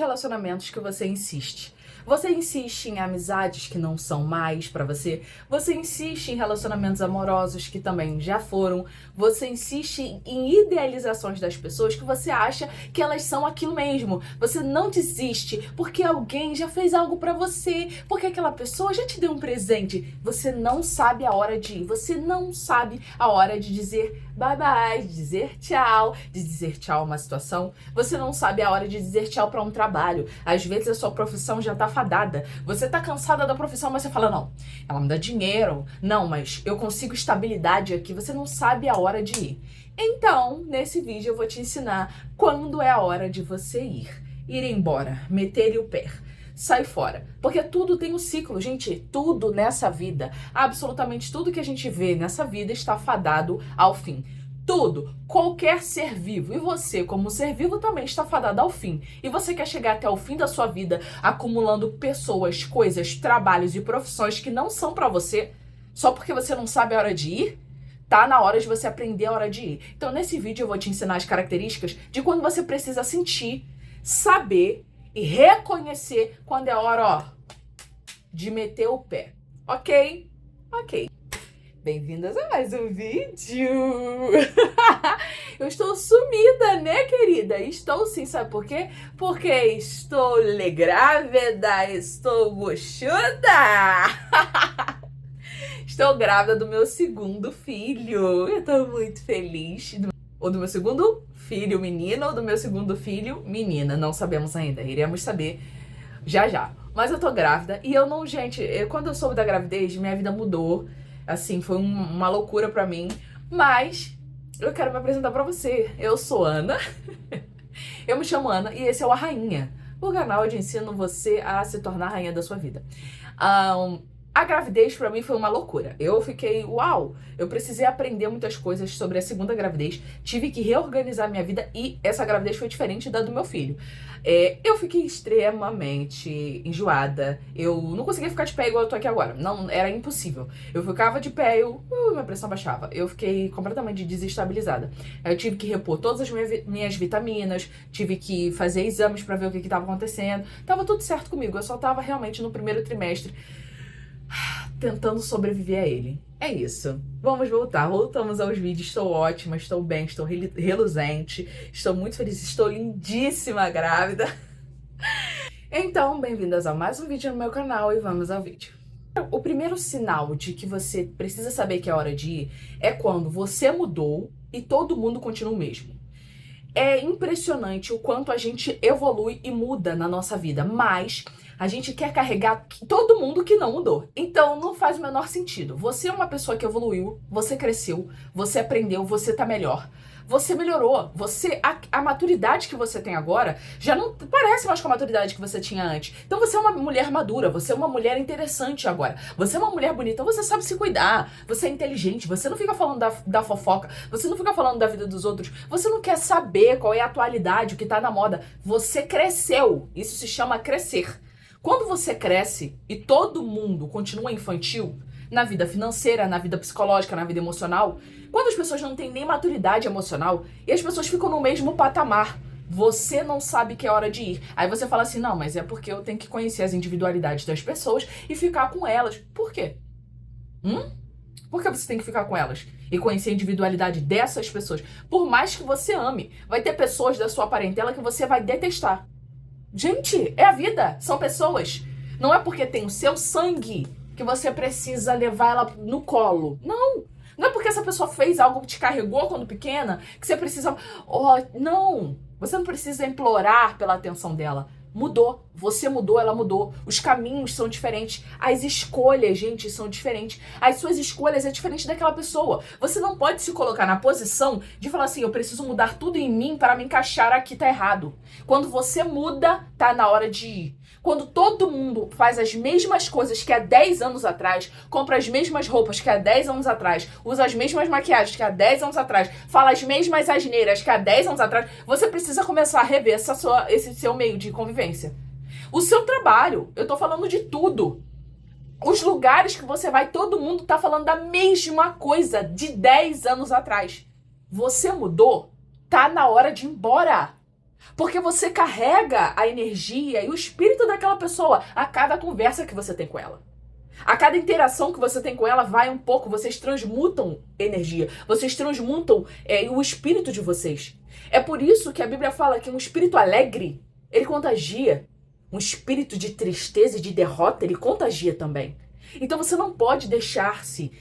relacionamentos que você insiste. Você insiste em amizades que não são mais pra você. Você insiste em relacionamentos amorosos que também já foram. Você insiste em idealizações das pessoas que você acha que elas são aquilo mesmo. Você não desiste porque alguém já fez algo pra você, porque aquela pessoa já te deu um presente. Você não sabe a hora de ir. Você não sabe a hora de dizer bye bye, de dizer tchau a uma situação. Você não sabe a hora de dizer tchau pra um trabalho. Às vezes a sua profissão já tá fadada. Você tá cansada da profissão, mas você fala, não, ela me dá dinheiro. Não, mas eu consigo estabilidade aqui. Você não sabe a hora de ir. Então, nesse vídeo eu vou te ensinar quando é a hora de você ir. Ir embora, meter o pé. Sai fora. Porque tudo tem um ciclo, gente. Tudo nessa vida, absolutamente tudo que a gente vê nessa vida está fadado ao fim. Tudo, qualquer ser vivo. E você, como ser vivo, também está fadado ao fim. E você quer chegar até o fim da sua vida acumulando pessoas, coisas, trabalhos e profissões que não são pra você, só porque você não sabe a hora de ir? Tá na hora de você aprender a hora de ir. Então, nesse vídeo eu vou te ensinar as características de quando você precisa sentir, saber e reconhecer quando é hora, ó, de meter o pé. Ok? Ok. Bem-vindas a mais um vídeo! Eu estou sumida, né, querida? Estou sim, sabe por quê? Porque estou grávida, estou buchuda! Estou grávida do meu segundo filho. Eu tô muito feliz. Ou do meu segundo filho menino ou do meu segundo filho menina. Não sabemos ainda. Iremos saber já já. Mas eu tô grávida e eu não... Gente, quando eu soube da gravidez, minha vida mudou. Assim, foi uma loucura pra mim. Mas eu quero me apresentar pra você. Eu sou Ana. Eu me chamo Ana e esse é o A Rainha. O canal onde ensino você a se tornar a rainha da sua vida. A gravidez pra mim foi uma loucura. Eu fiquei, uau, eu precisei aprender muitas coisas sobre a segunda gravidez, tive que reorganizar minha vida e essa gravidez foi diferente da do meu filho. Eu fiquei extremamente enjoada, eu não conseguia ficar de pé igual eu tô aqui agora, não, era impossível. Eu ficava de pé, minha pressão baixava, eu fiquei completamente desestabilizada. Eu tive que repor todas as minhas vitaminas, tive que fazer exames pra ver o que tava acontecendo, tava tudo certo comigo, eu só tava realmente no primeiro trimestre tentando sobreviver a ele. É isso. Vamos voltar. Voltamos aos vídeos. Estou ótima, estou bem, estou reluzente, estou muito feliz, estou lindíssima grávida. Então, bem-vindas a mais um vídeo no meu canal e vamos ao vídeo. O primeiro sinal de que você precisa saber que é hora de ir é quando você mudou e todo mundo continua o mesmo. É impressionante o quanto a gente evolui e muda na nossa vida, mas a gente quer carregar todo mundo que não mudou. Então não faz o menor sentido. Você é uma pessoa que evoluiu, você cresceu, você aprendeu, você tá melhor. Você melhorou, a maturidade que você tem agora já não parece mais com a maturidade que você tinha antes. Então você é uma mulher madura, você é uma mulher interessante agora. Você é uma mulher bonita, você sabe se cuidar, você é inteligente, você não fica falando da fofoca, você não fica falando da vida dos outros, você não quer saber qual é a atualidade, o que tá na moda. Você cresceu, isso se chama crescer. Quando você cresce e todo mundo continua infantil, na vida financeira, na vida psicológica, na vida emocional, quando as pessoas não têm nem maturidade emocional e as pessoas ficam no mesmo patamar, você não sabe que é hora de ir. Aí você fala assim, não, mas é porque eu tenho que conhecer as individualidades das pessoas e ficar com elas. Por quê? Por que você tem que ficar com elas e conhecer a individualidade dessas pessoas? Por mais que você ame, vai ter pessoas da sua parentela que você vai detestar. Gente, é a vida, são pessoas. Não é porque tem o seu sangue que você precisa levar ela no colo. Não, não é porque essa pessoa fez algo que te carregou quando pequena que você precisa... não, você não precisa implorar pela atenção dela. Mudou, você mudou, ela mudou. Os caminhos são diferentes. As escolhas, gente, são diferentes. As suas escolhas é diferente daquela pessoa. Você não pode se colocar na posição de falar assim, eu preciso mudar tudo em mim para me encaixar aqui, tá errado. Quando você muda, tá na hora de ir. Quando todo mundo faz as mesmas coisas que há 10 anos atrás, compra as mesmas roupas que há 10 anos atrás, usa as mesmas maquiagens que há 10 anos atrás, fala as mesmas asneiras que há 10 anos atrás, você precisa começar a rever esse seu meio de convivência. O seu trabalho, eu tô falando de tudo. Os lugares que você vai, todo mundo tá falando da mesma coisa de 10 anos atrás. Você mudou, tá na hora de ir embora. Porque você carrega a energia e o espírito daquela pessoa a cada conversa que você tem com ela. A cada interação que você tem com ela vai um pouco, vocês transmutam energia, vocês transmutam o espírito de vocês. É por isso que a Bíblia fala que um espírito alegre, ele contagia. Um espírito de tristeza e de derrota, ele contagia também. Então você não pode deixar-se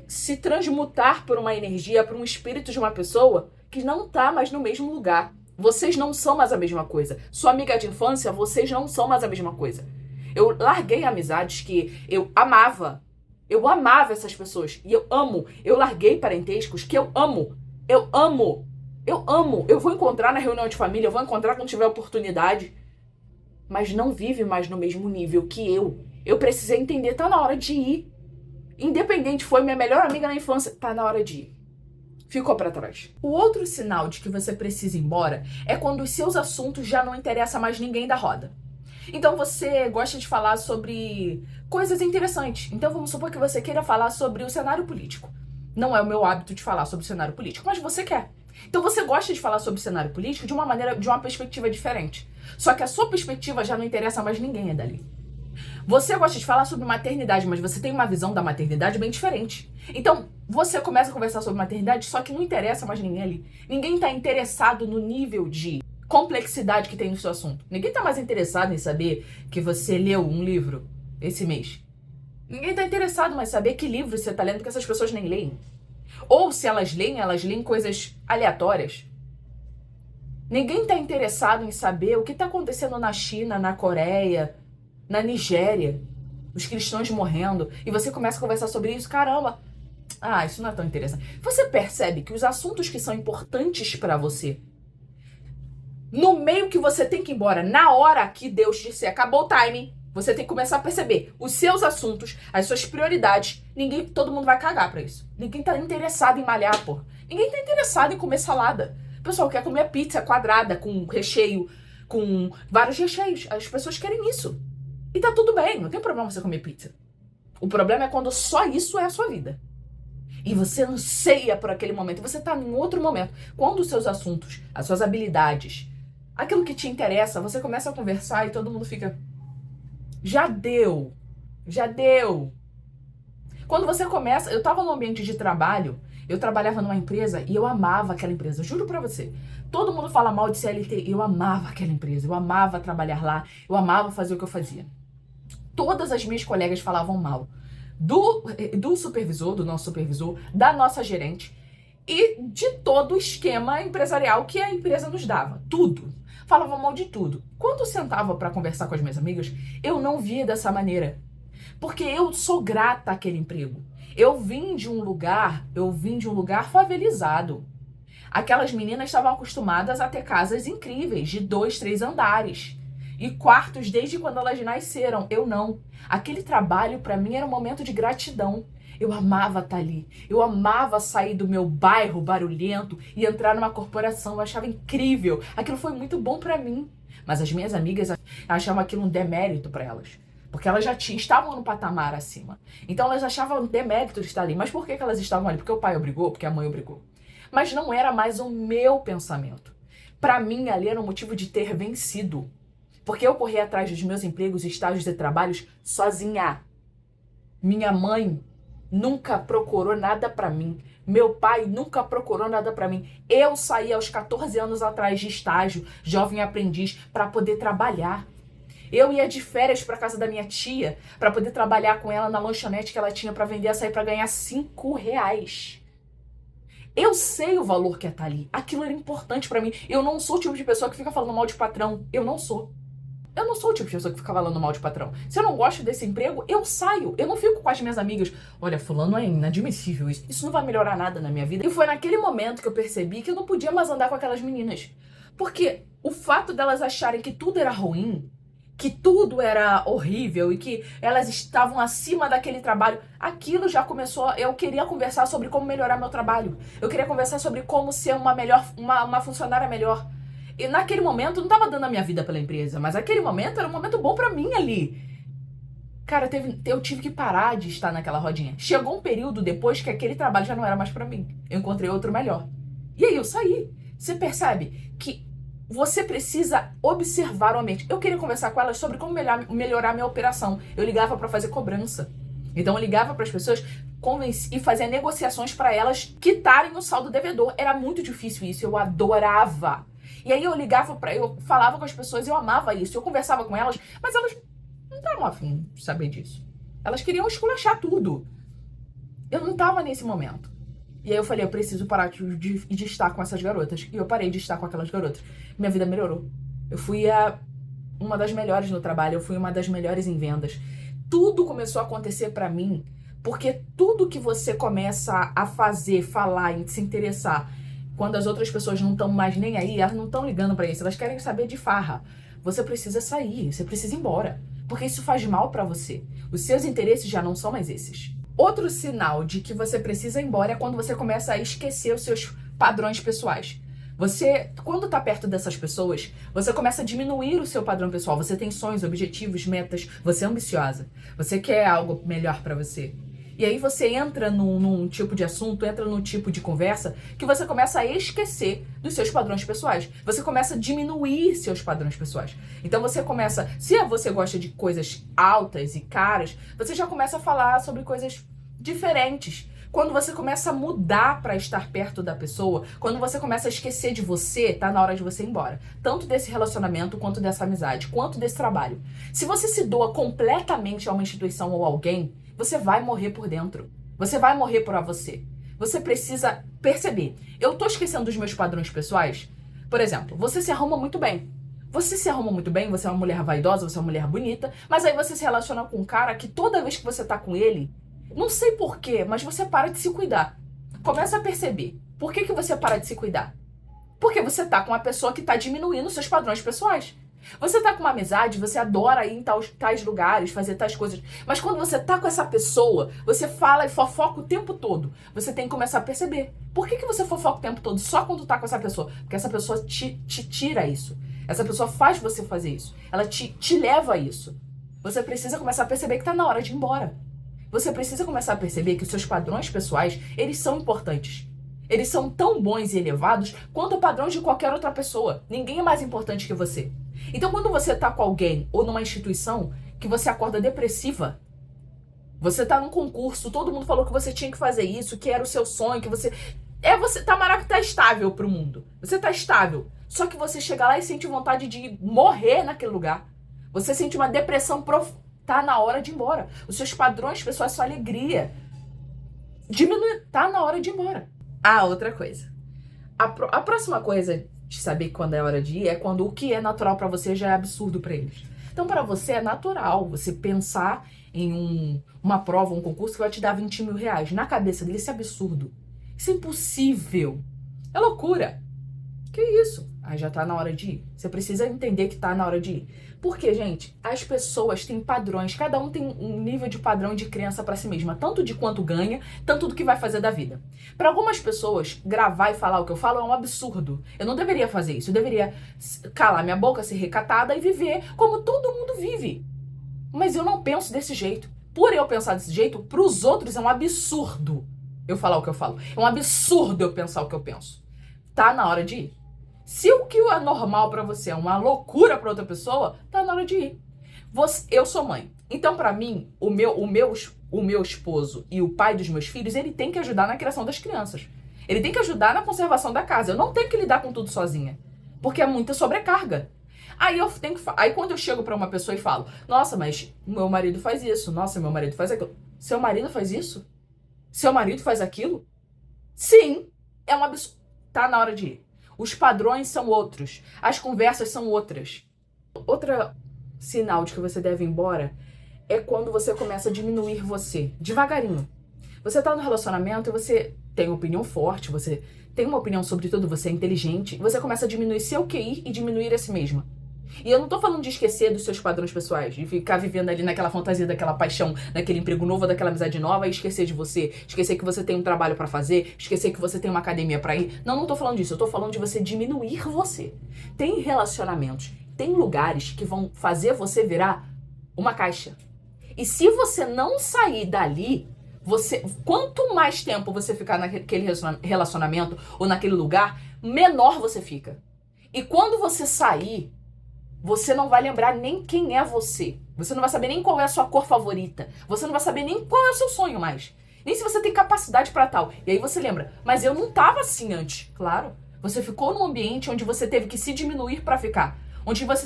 se transmutar por uma energia, por um espírito de uma pessoa que não está mais no mesmo lugar. Vocês não são mais a mesma coisa. Sua amiga de infância, vocês não são mais a mesma coisa. Eu larguei amizades que eu amava. Eu amava essas pessoas. E eu amo. Eu larguei parentescos que eu amo. Eu amo. Eu amo. Eu vou encontrar na reunião de família, eu vou encontrar quando tiver oportunidade. Mas não vive mais no mesmo nível que eu. Eu precisei entender, tá na hora de ir. Independente, foi minha melhor amiga na infância, tá na hora de ir. Ficou pra trás. O outro sinal de que você precisa ir embora é quando os seus assuntos já não interessam mais ninguém da roda. Então você gosta de falar sobre coisas interessantes. Então vamos supor que você queira falar sobre o cenário político. Não é o meu hábito de falar sobre o cenário político, mas você quer. Então você gosta de falar sobre o cenário político de uma perspectiva diferente. Só que a sua perspectiva já não interessa mais ninguém dali. Você gosta de falar sobre maternidade, mas você tem uma visão da maternidade bem diferente. Então, você começa a conversar sobre maternidade, só que não interessa mais ninguém ali. Ninguém está interessado no nível de complexidade que tem no seu assunto. Ninguém está mais interessado em saber que você leu um livro esse mês. Ninguém está interessado mais em saber que livro você está lendo, porque essas pessoas nem leem. Ou se elas leem coisas aleatórias. Ninguém está interessado em saber o que está acontecendo na China, na Coreia, na Nigéria, os cristãos morrendo, e você começa a conversar sobre isso, caramba, isso não é tão interessante. Você percebe que os assuntos que são importantes pra você, no meio que você tem que ir embora, na hora que Deus disser, acabou o timing, você tem que começar a perceber os seus assuntos, as suas prioridades, todo mundo vai cagar pra isso. Ninguém tá interessado em malhar, pô. Ninguém tá interessado em comer salada. O pessoal quer comer pizza quadrada, com recheio, com vários recheios. As pessoas querem isso. E tá tudo bem, não tem problema você comer pizza. O problema é quando só isso é a sua vida. E você anseia por aquele momento, você tá em outro momento. Quando os seus assuntos, as suas habilidades, aquilo que te interessa, você começa a conversar e todo mundo fica... Já deu. Já deu. Quando você começa... Eu tava no ambiente de trabalho, eu trabalhava numa empresa e eu amava aquela empresa, juro pra você. Todo mundo fala mal de CLT, eu amava aquela empresa, eu amava trabalhar lá, eu amava fazer o que eu fazia. Todas as minhas colegas falavam mal do supervisor, do nosso supervisor, da nossa gerente e de todo o esquema empresarial que a empresa nos dava. Tudo. Falavam mal de tudo. Quando eu sentava para conversar com as minhas amigas, eu não via dessa maneira. Porque eu sou grata àquele emprego. Eu vim de um lugar favelizado. Aquelas meninas estavam acostumadas a ter casas incríveis, de 2, 3 andares. E quartos desde quando elas nasceram. Eu não. Aquele trabalho pra mim era um momento de gratidão. Eu amava estar ali. Eu amava sair do meu bairro barulhento e entrar numa corporação. Eu achava incrível. Aquilo foi muito bom pra mim. Mas as minhas amigas achavam aquilo um demérito pra elas. Porque elas já estavam no patamar acima. Então elas achavam um demérito de estar ali. Mas por que elas estavam ali? Porque o pai obrigou? Porque a mãe obrigou? Mas não era mais o meu pensamento. Pra mim, ali era um motivo de ter vencido. Porque eu corri atrás dos meus empregos, estágios e trabalhos sozinha. Minha mãe nunca procurou nada pra mim. Meu pai nunca procurou nada pra mim. Eu saí aos 14 anos atrás de estágio, jovem aprendiz, pra poder trabalhar. Eu ia de férias pra casa da minha tia, pra poder trabalhar com ela na lanchonete que ela tinha pra vender açaí pra ganhar R$5. Eu sei o valor que é estar ali. Aquilo era importante pra mim. Eu não sou o tipo de pessoa que fica falando mal de patrão. Eu não sou. Eu não sou o tipo de pessoa que fica falando mal de patrão. Se eu não gosto desse emprego, eu saio. Eu não fico com as minhas amigas. Olha, fulano é inadmissível isso. Isso não vai melhorar nada na minha vida. E foi naquele momento que eu percebi que eu não podia mais andar com aquelas meninas. Porque o fato delas acharem que tudo era ruim, que tudo era horrível e que elas estavam acima daquele trabalho, aquilo já começou. Eu queria conversar sobre como melhorar meu trabalho. Eu queria conversar sobre como ser uma funcionária melhor. E naquele momento, eu não tava dando a minha vida pela empresa, mas aquele momento era um momento bom pra mim ali. Cara, eu tive que parar de estar naquela rodinha. Chegou um período depois que aquele trabalho já não era mais pra mim. Eu encontrei outro melhor. E aí eu saí. Você percebe que Você precisa observar o ambiente. Eu queria conversar com elas sobre como melhorar minha operação. Eu ligava para fazer cobrança. Então eu ligava para as pessoas e fazia negociações para elas quitarem o saldo devedor. Era muito difícil isso, eu adorava. E aí eu falava com as pessoas, eu amava isso, eu conversava com elas, mas elas não estavam afim de saber disso. Elas queriam esculachar tudo. Eu não estava nesse momento. E aí eu falei, eu preciso parar de estar com essas garotas. E eu parei de estar com aquelas garotas. Minha vida melhorou. Eu fui uma das melhores no trabalho, eu fui uma das melhores em vendas. Tudo começou a acontecer pra mim, porque tudo que você começa a fazer, falar e se interessar, quando as outras pessoas não estão mais nem aí, elas não estão ligando pra isso, elas querem saber de farra. Você precisa sair, você precisa ir embora, porque isso faz mal pra você. Os seus interesses já não são mais esses. Outro sinal de que você precisa ir embora é quando você começa a esquecer os seus padrões pessoais. Você, quando tá perto dessas pessoas, você começa a diminuir o seu padrão pessoal. Você tem sonhos, objetivos, metas, você é ambiciosa. Você quer algo melhor pra você. E aí você entra num tipo de assunto, entra num tipo de conversa que você começa a esquecer dos seus padrões pessoais. Você começa a diminuir seus padrões pessoais. Então você começa, se você gosta de coisas altas e caras, você já começa a falar sobre coisas diferentes. Quando você começa a mudar para estar perto da pessoa, quando você começa a esquecer de você, tá na hora de você ir embora. Tanto desse relacionamento, quanto dessa amizade, quanto desse trabalho. Se você se doa completamente a uma instituição ou alguém, você vai morrer por dentro. Você vai morrer por você. Você precisa perceber. Eu tô esquecendo dos meus padrões pessoais? Por exemplo, você se arruma muito bem. Você se arruma muito bem, você é uma mulher vaidosa, você é uma mulher bonita, mas aí você se relaciona com um cara que toda vez que você tá com ele, não sei porquê, mas você para de se cuidar. Começa a perceber. Por que você para de se cuidar? Porque você tá com uma pessoa que tá diminuindo seus padrões pessoais. Você tá com uma amizade, você adora ir em tais lugares, fazer tais coisas. Mas quando você tá com essa pessoa, você fala e fofoca o tempo todo. Você tem que começar a perceber. Por que você fofoca o tempo todo só quando tá com essa pessoa? Porque essa pessoa te tira isso. Essa pessoa faz você fazer isso. Ela te leva a isso. Você precisa começar a perceber que tá na hora de ir embora. Você precisa começar a perceber que os seus padrões pessoais, eles são importantes. Eles são tão bons e elevados quanto o padrão de qualquer outra pessoa. Ninguém é mais importante que você. Então, quando você tá com alguém ou numa instituição que você acorda depressiva, você tá num concurso, todo mundo falou que você tinha que fazer isso, que era o seu sonho, que você... Você tá maravilhoso, tá estável pro mundo. Você tá estável. Só que você chega lá e sente vontade de morrer naquele lugar. Você sente uma depressão profunda. Tá na hora de ir embora. Os seus padrões pessoais, sua alegria diminui. Tá na hora de ir embora. Outra coisa. A próxima coisa de saber quando é hora de ir é quando o que é natural pra você já é absurdo pra eles. Então, pra você é natural você pensar em uma prova, um concurso que vai te dar 20 mil reais. Na cabeça dele, isso é absurdo. Isso é impossível. É loucura. Que isso? Aí já tá na hora de ir. Você precisa entender que tá na hora de ir. Porque, gente, as pessoas têm padrões. Cada um tem um nível de padrão de crença pra si mesma. Tanto de quanto ganha, tanto do que vai fazer da vida. Pra algumas pessoas, gravar e falar o que eu falo é um absurdo. Eu não deveria fazer isso. Eu deveria calar minha boca, ser recatada e viver como todo mundo vive. Mas eu não penso desse jeito. Por eu pensar desse jeito, pros outros é um absurdo eu falar o que eu falo. É um absurdo eu pensar o que eu penso. Tá na hora de ir. Se o que é normal pra você é uma loucura pra outra pessoa, tá na hora de ir. Eu sou mãe. Então, pra mim, o meu esposo e o pai dos meus filhos, ele tem que ajudar na criação das crianças. Ele tem que ajudar na conservação da casa. Eu não tenho que lidar com tudo sozinha. Porque é muita sobrecarga. Aí quando eu chego pra uma pessoa e falo, nossa, mas meu marido faz isso. Nossa, meu marido faz aquilo. Seu marido faz isso? Seu marido faz aquilo? Sim, é um absurdo. Tá na hora de ir. Os padrões são outros. As conversas são outras. Outro sinal de que você deve ir embora é quando você começa a diminuir você. Devagarinho. Você tá no relacionamento e você tem uma opinião forte, você tem uma opinião sobre tudo, você é inteligente. Você começa a diminuir seu QI e diminuir a si mesma. E eu não tô falando de esquecer dos seus padrões pessoais, de ficar vivendo ali naquela fantasia, daquela paixão, naquele emprego novo, daquela amizade nova e esquecer de você, esquecer que você tem um trabalho pra fazer, esquecer que você tem uma academia pra ir. Não tô falando disso, eu tô falando de você diminuir você. Tem relacionamentos, tem lugares que vão fazer você virar uma caixa. E se você não sair dali, quanto mais tempo você ficar naquele relacionamento ou naquele lugar, menor você fica. E quando você sair, você não vai lembrar nem quem é você. Você não vai saber nem qual é a sua cor favorita. Você não vai saber nem qual é o seu sonho mais. Nem se você tem capacidade pra tal. E aí você lembra, mas eu não tava assim antes. Claro, você ficou num ambiente onde você teve que se diminuir pra ficar. Onde você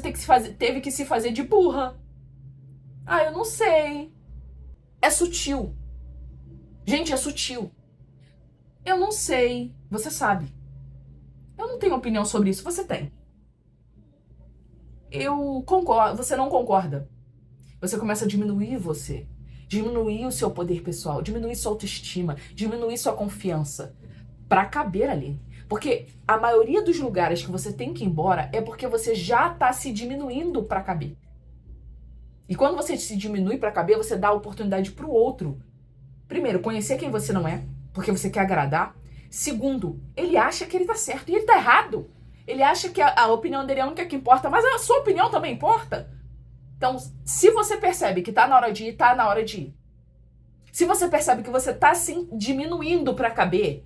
teve que se fazer de burra. Ah, eu não sei. É sutil. Gente, é sutil. Eu não sei. Você sabe. Eu não tenho opinião sobre isso. Você tem. Eu concordo. Você não concorda. Você começa a diminuir você. Diminuir o seu poder pessoal. Diminuir sua autoestima. Diminuir sua confiança. Pra caber ali. Porque a maioria dos lugares que você tem que ir embora é porque você já tá se diminuindo pra caber. E quando você se diminui pra caber, você dá a oportunidade pro outro. Primeiro, conhecer quem você não é, porque você quer agradar. Segundo, ele acha que ele tá certo e ele tá errado. Ele acha que a opinião dele é a única que importa, mas a sua opinião também importa. Então, se você percebe que tá na hora de ir, tá na hora de ir. Se você percebe que você tá, assim, diminuindo pra caber,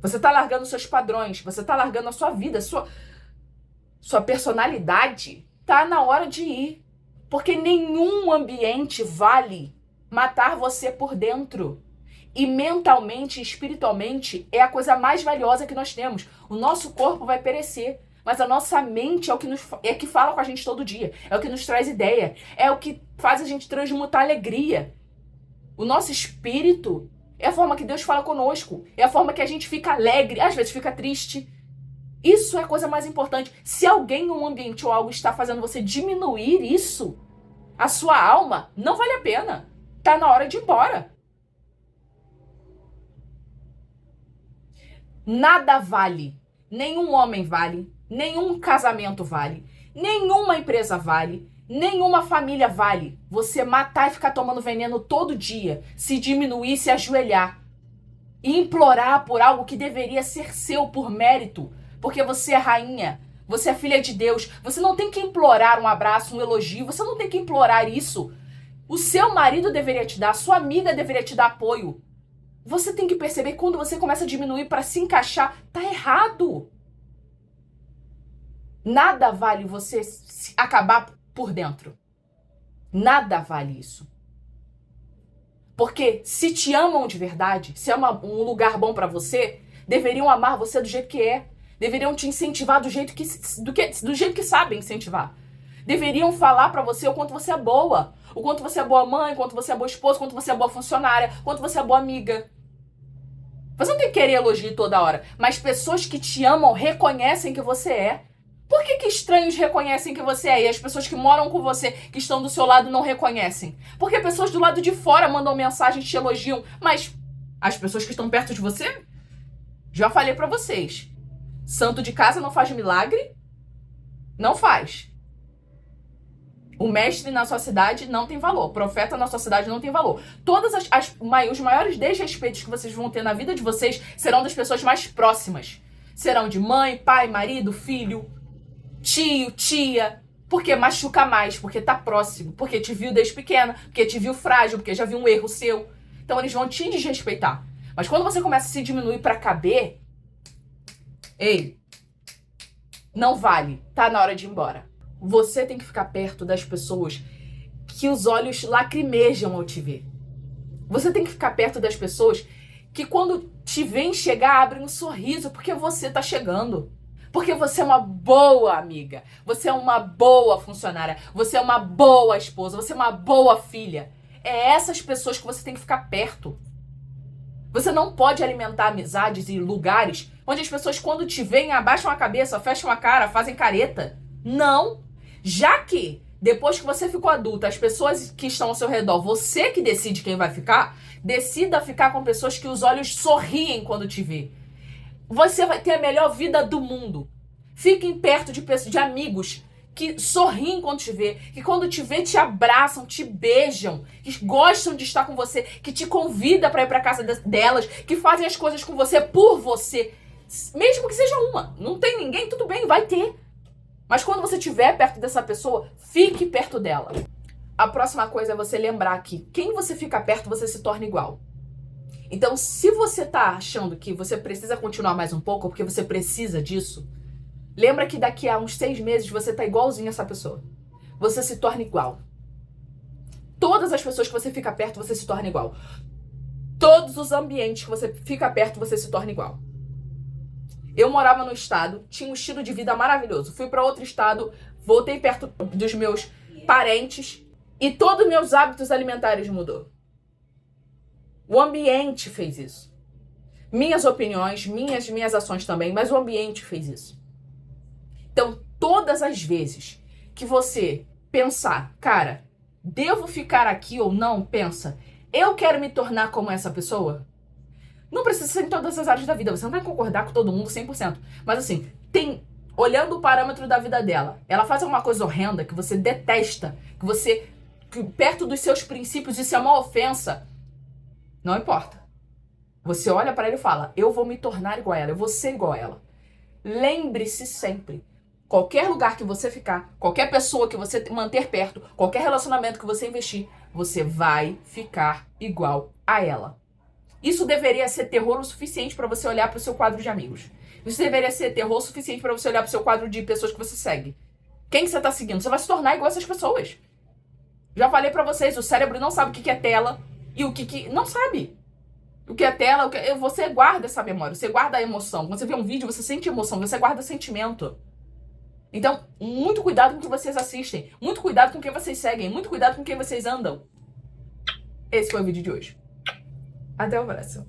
você tá largando seus padrões, você tá largando a sua vida, sua personalidade, tá na hora de ir. Porque nenhum ambiente vale matar você por dentro. E mentalmente, espiritualmente, é a coisa mais valiosa que nós temos. O nosso corpo vai perecer, mas a nossa mente é que fala com a gente todo dia. É o que nos traz ideia. É o que faz a gente transmutar alegria. O nosso espírito é a forma que Deus fala conosco. É a forma que a gente fica alegre, às vezes fica triste. Isso é a coisa mais importante. Se alguém em um ambiente ou algo está fazendo você diminuir isso, a sua alma, não vale a pena. Tá na hora de ir embora. Nada vale. Nenhum homem vale. Nenhum casamento vale. Nenhuma empresa vale. Nenhuma família vale. Você matar e ficar tomando veneno todo dia. Se diminuir, se ajoelhar. E implorar por algo que deveria ser seu por mérito. Porque você é rainha. Você é filha de Deus. Você não tem que implorar um abraço, um elogio. Você não tem que implorar isso. O seu marido deveria te dar. A sua amiga deveria te dar apoio. Você tem que perceber que quando você começa a diminuir para se encaixar, tá errado. Nada vale você acabar por dentro. Nada vale isso. Porque se te amam de verdade, se é um lugar bom para você, deveriam amar você do jeito que é. Deveriam te incentivar do jeito que sabem incentivar. Deveriam falar pra você o quanto você é boa. O quanto você é boa mãe, o quanto você é boa esposa, o quanto você é boa funcionária, o quanto você é boa amiga. Você não tem que querer elogio toda hora, mas pessoas que te amam reconhecem que você é. Por que estranhos reconhecem que você é e as pessoas que moram com você, que estão do seu lado, não reconhecem? Porque pessoas do lado de fora mandam mensagens, te elogiam, mas as pessoas que estão perto de você? Já falei pra vocês. Santo de casa não faz milagre? Não faz. O mestre na sua cidade não tem valor. O profeta na sua cidade não tem valor. Todos os maiores desrespeitos que vocês vão ter na vida de vocês serão das pessoas mais próximas. Serão de mãe, pai, marido, filho, tio, tia. Porque machuca mais, porque tá próximo, porque te viu desde pequena, porque te viu frágil, porque já viu um erro seu. Então eles vão te desrespeitar. Mas quando você começa a se diminuir pra caber, ei, não vale. Tá na hora de ir embora. Você tem que ficar perto das pessoas que os olhos lacrimejam ao te ver. Você tem que ficar perto das pessoas que quando te veem chegar abrem um sorriso porque você tá chegando. Porque você é uma boa amiga, você é uma boa funcionária, você é uma boa esposa, você é uma boa filha. É essas pessoas que você tem que ficar perto. Você não pode alimentar amizades e lugares onde as pessoas, quando te veem, abaixam a cabeça, fecham a cara, fazem careta. Não. Já que, depois que você ficou adulta, as pessoas que estão ao seu redor, você que decide quem vai ficar, decida ficar com pessoas que os olhos sorriem quando te vê. Você vai ter a melhor vida do mundo. Fiquem perto de amigos que sorriem quando te vê, que quando te vê te abraçam, te beijam, que gostam de estar com você, que te convida para ir para casa delas, que fazem as coisas com você por você, mesmo que seja uma. Não tem ninguém, tudo bem, vai ter. Mas quando você estiver perto dessa pessoa, fique perto dela. A próxima coisa é você lembrar que quem você fica perto, você se torna igual. Então, se você tá achando que você precisa continuar mais um pouco, porque você precisa disso, lembra que daqui a uns 6 meses você tá igualzinho a essa pessoa. Você se torna igual. Todas as pessoas que você fica perto, você se torna igual. Todos os ambientes que você fica perto, você se torna igual. Eu morava no estado, tinha um estilo de vida maravilhoso. Fui para outro estado, voltei perto dos meus parentes e todos os meus hábitos alimentares mudou. O ambiente fez isso. Minhas opiniões, minhas ações também, mas o ambiente fez isso. Então, todas as vezes que você pensar, cara, devo ficar aqui ou não, pensa, eu quero me tornar como essa pessoa? Não precisa ser em todas as áreas da vida, você não vai concordar com todo mundo 100%. Mas assim, olhando o parâmetro da vida dela, ela faz alguma coisa horrenda que você detesta, que perto dos seus princípios isso é uma ofensa, não importa. Você olha pra ela e fala, eu vou me tornar igual a ela, eu vou ser igual a ela. Lembre-se sempre, qualquer lugar que você ficar, qualquer pessoa que você manter perto, qualquer relacionamento que você investir, você vai ficar igual a ela. Isso deveria ser terror o suficiente para você olhar para o seu quadro de amigos. Isso deveria ser terror o suficiente para você olhar para o seu quadro de pessoas que você segue. Quem que você tá seguindo? Você vai se tornar igual a essas pessoas. Já falei para vocês, o cérebro não sabe o que é tela e o que não sabe. O que é tela, você guarda essa memória, você guarda a emoção. Quando você vê um vídeo, você sente emoção, você guarda sentimento. Então, muito cuidado com o que vocês assistem, muito cuidado com quem vocês seguem, muito cuidado com quem vocês andam. Esse foi o vídeo de hoje. Até o próximo.